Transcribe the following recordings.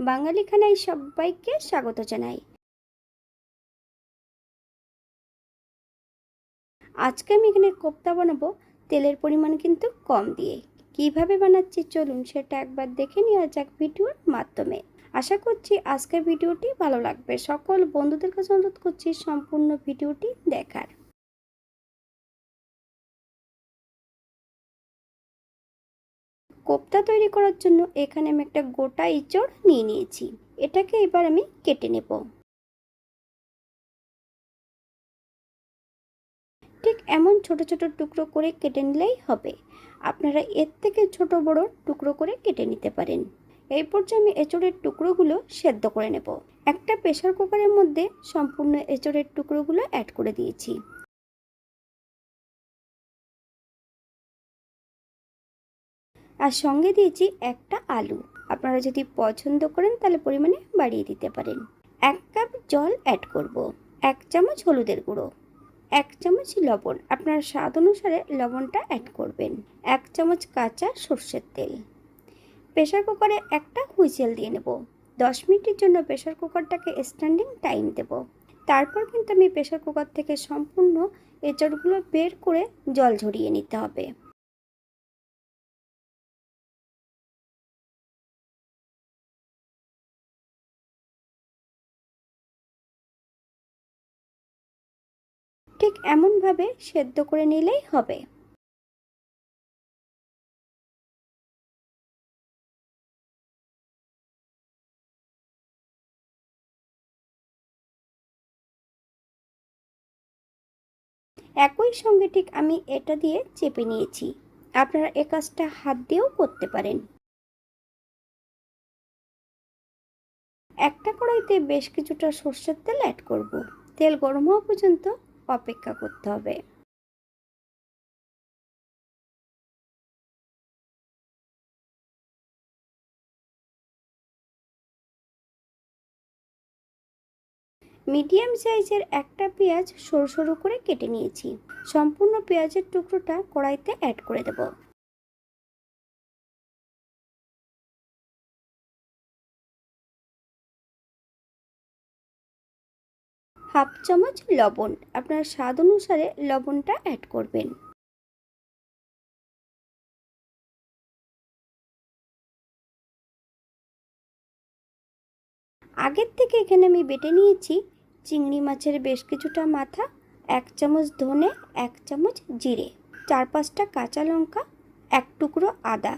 বাঙালি খানায় সবাইকে স্বাগত জানাই। আজকে আমি এখানে কোপ্তা বানাবো তেলের পরিমাণ কিন্তু কম দিয়ে। কিভাবে বানাচ্ছি চলুন সেটা একবার দেখে নেওয়া যাক ভিডিওর মাধ্যমে। আশা করছি আজকের ভিডিওটি ভালো লাগবে। সকল বন্ধুদের কাছে অনুরোধ করছি সম্পূর্ণ ভিডিওটি দেখার। কোপ্তা তৈরি করার জন্য এখানে আমি একটা গোটা ইঁচড় নিয়ে নিয়েছি। এটাকে এবার আমি কেটে নেব। ঠিক এমন ছোট ছোট টুকরো করে কেটে নিলেই হবে। আপনারা এর থেকে ছোট বড় টুকরো করে কেটে নিতে পারেন। এই পর্যায়ে আমি এঁচড়ের টুকরোগুলো সেদ্ধ করে নেব। একটা প্রেসার কুকারের মধ্যে সম্পূর্ণ এঁচড়ের টুকরোগুলো অ্যাড করে দিয়েছি। আর সঙ্গে দিয়েছি একটা আলু। আপনারা যদি পছন্দ করেন তাহলে পরিমাণে বাড়িয়ে দিতে পারেন। 1 কাপ জল অ্যাড করব। 1 চামচ হলুদের গুঁড়ো, 1 চামচ লবণ, আপনার স্বাদ অনুসারে লবণটা অ্যাড করবেন, 1 চামচ কাঁচা সর্ষের তেল। প্রেসার কুকারে একটা হুইসেল দিয়ে নেব। 10 মিনিটের জন্য প্রেসার কুকারটাকে স্ট্যান্ডিং টাইম দেব। তারপর কিন্তু আমি প্রেসার কুকার থেকে সম্পূর্ণ এঁচড়গুলো বের করে জল ঝরিয়ে নিতে হবে। ঠিক এমনভাবে সেদ্ধ করে নিলেই হবে। একই সঙ্গে ঠিক আমি এটা দিয়ে চেপে নিয়েছি। আপনারা এ কাজটা হাত দিয়েও করতে পারেন। একটা কড়াইতে বেশ কিছুটা সর্ষের তেল অ্যাড করব। তেল গরম হওয়া পর্যন্ত অপেক্ষা করতে হবে। মিডিয়াম সাইজের একটা পেঁয়াজ সরু সরু করে কেটে নিয়েছি। সম্পূর্ণ পেঁয়াজের টুকরোটা কড়াইতে অ্যাড করে দেব। হাফ চামচ লবণ, আপনার স্বাদ অনুসারে লবণটা অ্যাড করবেন। আগের থেকে এখানে আমি বেটে নিয়েছি চিংড়ি মাছের বেশ কিছুটা মাথা, 1 চামচ ধনে, 1 চামচ জিরে, 4-5টা কাঁচা লঙ্কা, 1 টুকরো আদা,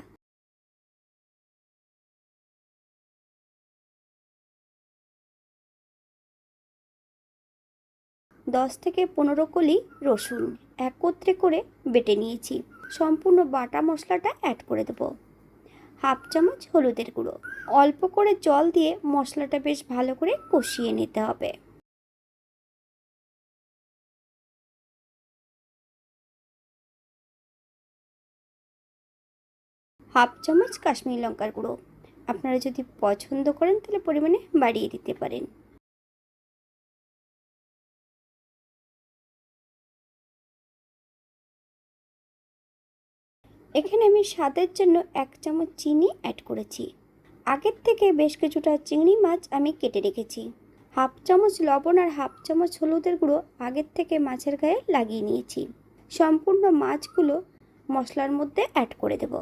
10 থেকে 15 কলি রসুন একত্রে করে বেটে নিয়েছি। সম্পূর্ণ বাটা মশলাটা অ্যাড করে দেব। হাফ চামচ হলুদের গুঁড়ো, অল্প করে জল দিয়ে মশলাটা বেশ ভালো করে কষিয়ে নিতে হবে। হাফ চামচ কাশ্মীরি লঙ্কার গুঁড়ো, আপনারা যদি পছন্দ করেন তাহলে পরিমাণে বাড়িয়ে দিতে পারেন। এখানে আমি স্বাদের জন্য 1 চামচ চিনি অ্যাড করেছি। আগের থেকে বেশ কিছুটা চিংড়ি মাছ আমি কেটে রেখেছি। হাফ চামচ লবণ আর হাফ চামচ হলুদের গুঁড়ো আগের থেকে মাছের গায়ে লাগিয়ে নিয়েছি। সম্পূর্ণ মাছগুলো মশলার মধ্যে অ্যাড করে দেব।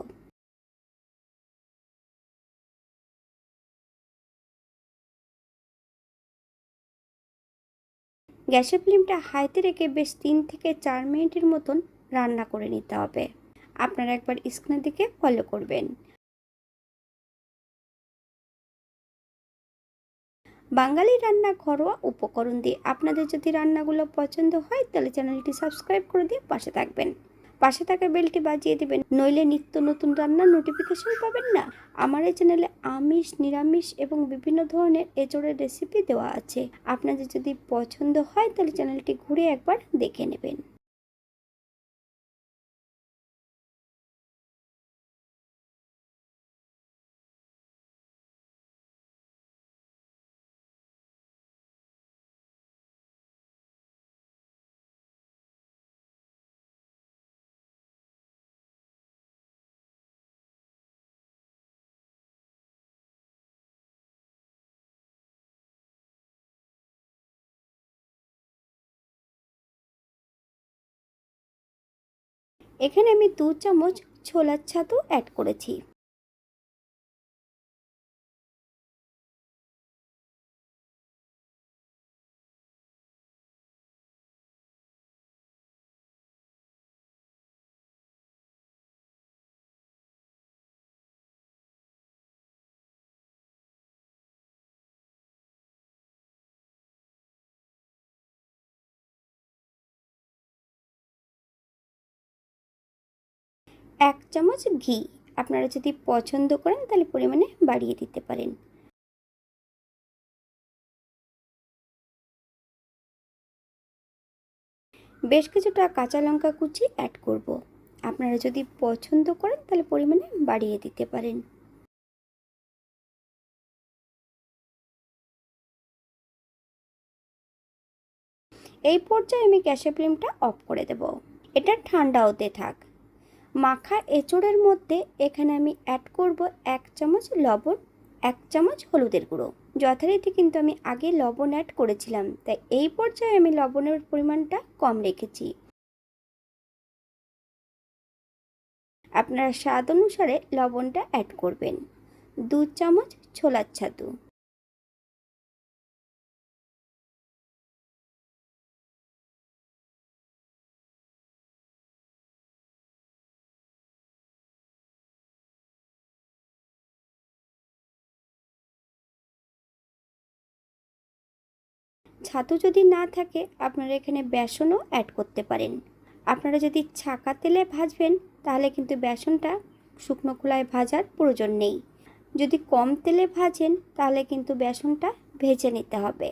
গ্যাসের ফ্লেমটা হাইতে রেখে বেশ 3 থেকে 4 মিনিটের মতন রান্না করে নিতে হবে। আপনারা একবার স্ক্রিনের দিকে ফলো করবেন। বাঙালি রান্না ঘরোয়া উপকরণ দিয়ে আপনাদের যদি রান্নাগুলো পছন্দ হয় তাহলে চ্যানেলটি সাবস্ক্রাইব করে দিয়ে পাশে থাকবেন। পাশে থাকা বেলটি বাজিয়ে দিবেন, নইলে নিত্য নতুন রান্নার নোটিফিকেশন পাবেন না। আমার এই চ্যানেলে আমিষ, নিরামিষ এবং বিভিন্ন ধরনের এঁচোড়ের রেসিপি দেওয়া আছে। আপনাদের যদি পছন্দ হয় তাহলে চ্যানেলটি ঘুরে একবার দেখে নেবেন। এখানে আমি 2 চামচ ছোলার ছাতু অ্যাড করেছি। এক চামচ ঘি, আপনারা যদি পছন্দ করেন তাহলে পরিমাণে বাড়িয়ে দিতে পারেন। বেশ কিছুটা কাঁচা লঙ্কা কুচি অ্যাড করব। আপনারা যদি পছন্দ করেন তাহলে পরিমাণে বাড়িয়ে দিতে পারেন। এই পর্যায়ে আমি গ্যাসের ফ্লেমটা অফ করে দেব। এটা ঠান্ডা হতে থাক। মাখা এঁচোড়ের মধ্যে এখানে আমি অ্যাড করব 1 চামচ লবণ, 1 চামচ হলুদের গুঁড়ো। যথারীতি কিন্তু আমি আগে লবণ অ্যাড করেছিলাম, তাই এই পর্যায়ে আমি লবণের পরিমাণটা কম রেখেছি। আপনারা স্বাদ অনুসারে লবণটা অ্যাড করবেন। 2 চামচ ছোলার ছাতু, ছাতু যদি না থাকে আপনারা এখানে বেসনও অ্যাড করতে পারেন। আপনারা যদি ছাঁকা তেলে ভাজবেন তাহলে কিন্তু বেসনটা শুকনো খোলায় ভাজার প্রয়োজন নেই। যদি কম তেলে ভাজেন তাহলে কিন্তু বেসনটা ভেজে নিতে হবে।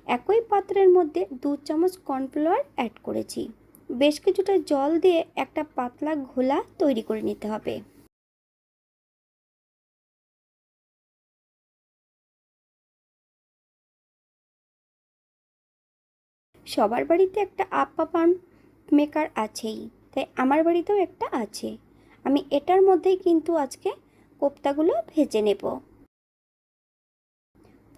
একই পাত্রের মধ্যে 2 চামচ কর্নফ্লাওয়ার অ্যাড করেছি। বেশ কিছুটা জল দিয়ে একটা পাতলা ঘোলা তৈরি করে নিতে হবে। সবার বাড়িতে একটা আপ্পা পান মেকার আছেই, তাই আমার বাড়িতেও একটা আছে। আমি এটার মধ্যেই কিন্তু আজকে কোপ্তাগুলো ভেজে নেব।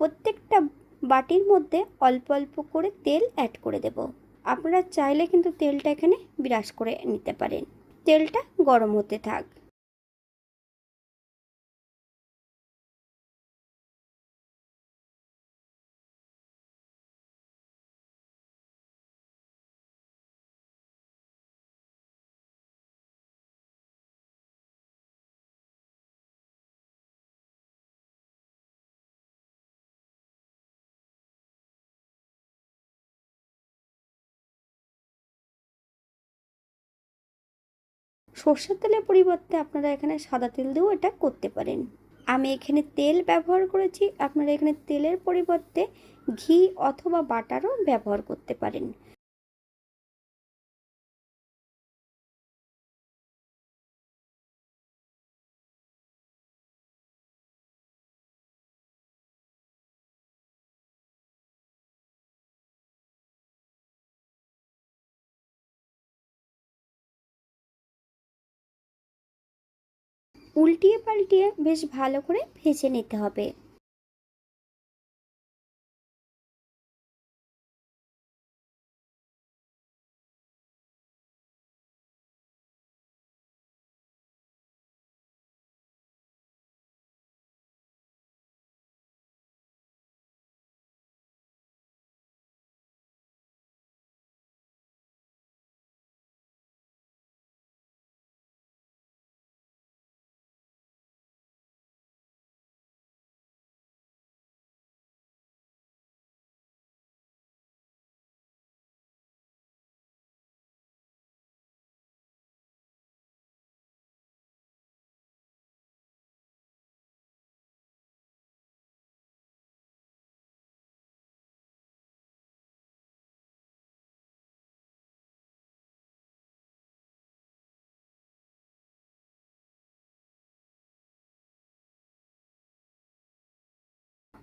প্রত্যেকটা বাটির মধ্যে অল্প অল্প করে তেল অ্যাড করে দেব। আপনারা চাইলে কিন্তু তেলটা এখানে ব্রাশ করে নিতে পারেন। তেলটা গরম হতে থাক। সর্ষের তেলের পরিবর্তে আপনারা এখানে সাদা তেল দিয়েও এটা করতে পারেন। আমি এখানে তেল ব্যবহার করেছি, আপনারা এখানে তেলের পরিবর্তে ঘি অথবা বাটারও ব্যবহার করতে পারেন। উল্টিয়ে পাল্টিয়ে বেশ ভালো করে ভেজে নিতে হবে।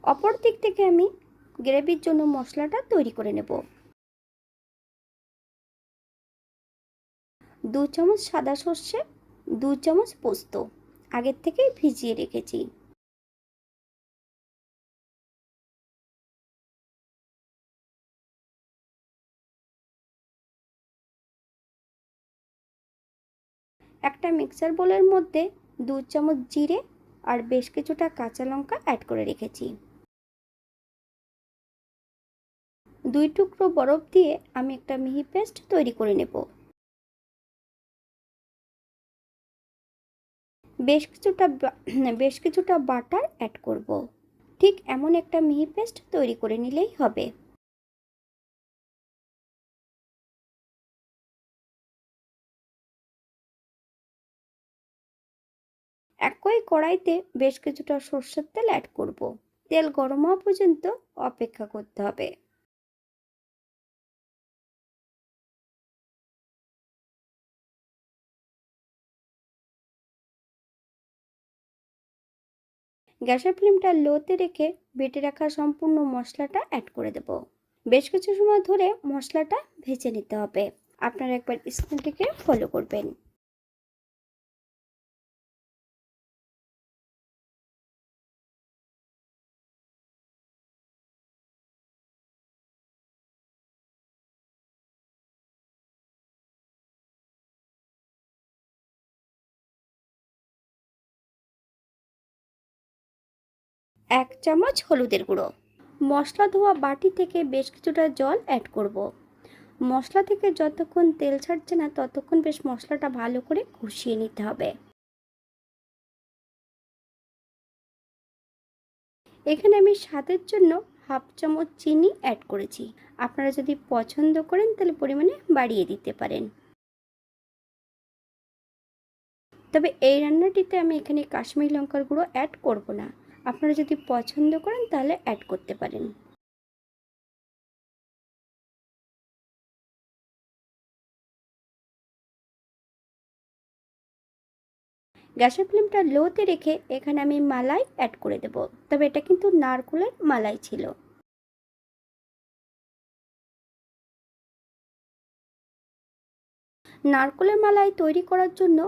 অপর দিক থেকে আমি গ্রেভির জন্য মশলাটা তৈরি করে নেব। 2 চামচ সাদা সর্ষে, 2 চামচ পোস্ত আগের থেকেই ভিজিয়ে রেখেছি। একটা মিক্সার বোলের মধ্যে 2 চামচ জিরে আর বেশ কিছুটা কাঁচা লঙ্কা অ্যাড করে রেখেছি। 2 টুকরো বরফ দিয়ে আমি একটা মিহি পেস্ট তৈরি করে নেব। বেশ কিছুটা বাটার অ্যাড করব। ঠিক এমন একটা মিহি পেস্ট তৈরি করে নিলেই হবে। একই কড়াইতে বেশ কিছুটা সরষের তেল অ্যাড করব। তেল গরম হওয়া পর্যন্ত অপেক্ষা করতে হবে। গ্যাসের ফ্লেমটা লোতে রেখে বেটে রাখা সম্পূর্ণ মশলাটা অ্যাড করে দেব। বেশ কিছু সময় ধরে মশলাটা ভেজে নিতে হবে। আপনারা একবার স্ক্রিনটিকে ফলো করবেন। এক চামচ হলুদের গুঁড়ো। মশলা ধোয়া বাটি থেকে বেশ কিছুটা জল অ্যাড করব। মশলা থেকে যতক্ষণ তেল ছাড়ছে না ততক্ষণ বেশ মশলাটা ভালো করে কষিয়ে নিতে হবে। এখানে আমি স্বাদের জন্য হাফ চামচ চিনি অ্যাড করেছি। আপনারা যদি পছন্দ করেন তাহলে পরিমাণে বাড়িয়ে দিতে পারেন। তবে এই রান্নাটিতে আমি এখানে কাশ্মীরি লঙ্কার গুঁড়ো অ্যাড করব না। আপনারা যদি পছন্দ করেন তাহলে অ্যাড করতে পারেন। গ্যাসের ফ্লেমটা লোতে রেখে এখানে আমি মালাই অ্যাড করে দেব। তবে এটা কিন্তু নারকেলের মালাই ছিল। নারকেলের মালাই তৈরি করার জন্য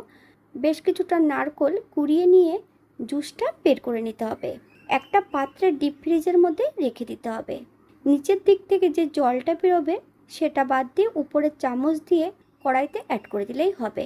বেশ কিছুটা নারকেল কুড়িয়ে নিয়ে জুসটা বের করে নিতে হবে। একটা পাত্রে ডিপ ফ্রিজের মধ্যে রেখে দিতে হবে। নিচের দিক থেকে যে জলটা বেরোবে সেটা বাদ দিয়ে উপরে চামচ দিয়ে কড়াইতে অ্যাড করে দিলেই হবে।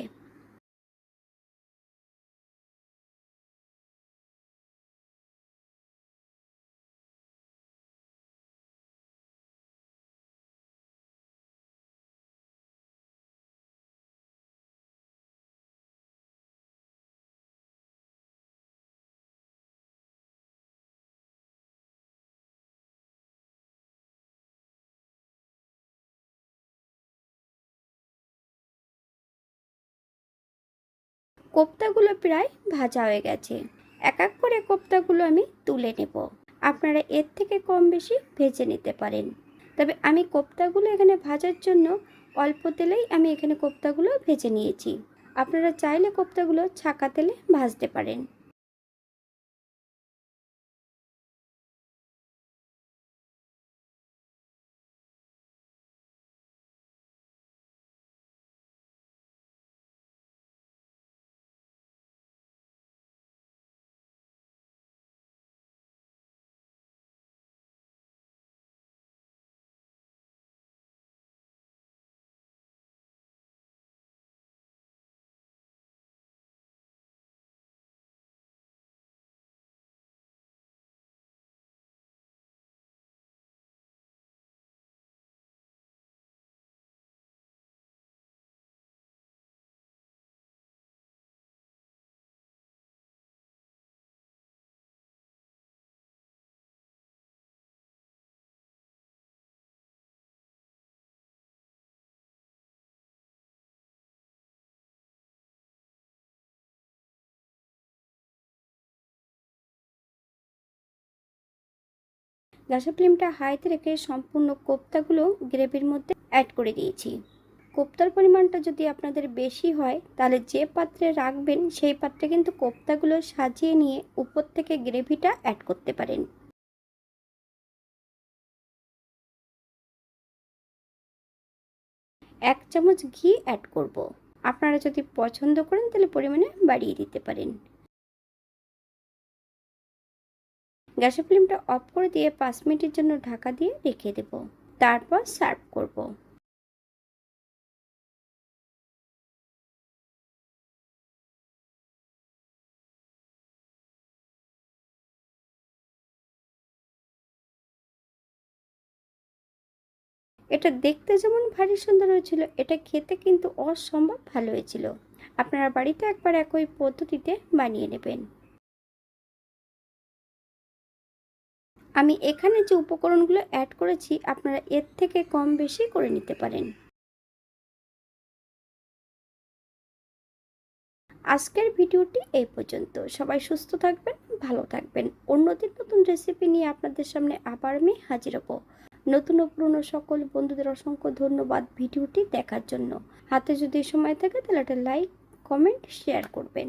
কোপ্তাগুলো প্রায় ভাজা হয়ে গেছে। এক এক করে কোপ্তাগুলো আমি তুলে নেব। আপনারা এর থেকে কম বেশি ভেজে নিতে পারেন। তবে আমি কোপ্তাগুলো এখানে ভাজার জন্য অল্প তেলেই আমি এখানে কোপ্তাগুলো ভেজে নিয়েছি। আপনারা চাইলে কোপ্তাগুলো ছাঁকা তেলে ভাজতে পারেন। গ্যাসের ফ্লেমটা হাইতে রেখে সম্পূর্ণ কোপ্তাগুলো গ্রেভির মধ্যে অ্যাড করে দিয়েছি। কোপ্তার পরিমাণটা যদি আপনাদের বেশি হয় তাহলে যে পাত্রে রাখবেন সেই পাত্রে কিন্তু কোপ্তাগুলো সাজিয়ে নিয়ে উপর থেকে গ্রেভিটা অ্যাড করতে পারেন। 1 চামচ ঘি অ্যাড করব। আপনারা যদি পছন্দ করেন তাহলে পরিমাণে বাড়িয়ে দিতে পারেন। গ্যাসের ফ্লেমটা অফ করে দিয়ে 5 মিনিটের জন্য ঢাকা দিয়ে রেখে দেব। তারপর সার্ভ করব। এটা দেখতে যেমন ভারী সুন্দর হয়েছিল, এটা খেতে কিন্তু অসম্ভব ভালো হয়েছিল। আপনারা বাড়িতে একবার একই পদ্ধতিতে বানিয়ে নেবেন। আমি এখানে যে উপকরণগুলো অ্যাড করেছি আপনারা এর থেকে কম বেশি করে নিতে পারেন। আজকের ভিডিওটি এই পর্যন্ত। সবাই সুস্থ থাকবেন, ভালো থাকবেন। অন্যদিন নতুন রেসিপি নিয়ে আপনাদের সামনে আবার আমি হাজির হব। নতুন ও পুরনো সকল বন্ধুদের অসংখ্য ধন্যবাদ ভিডিওটি দেখার জন্য। হাতে যদি সময় থাকে তাহলে একটা লাইক, কমেন্ট, শেয়ার করবেন।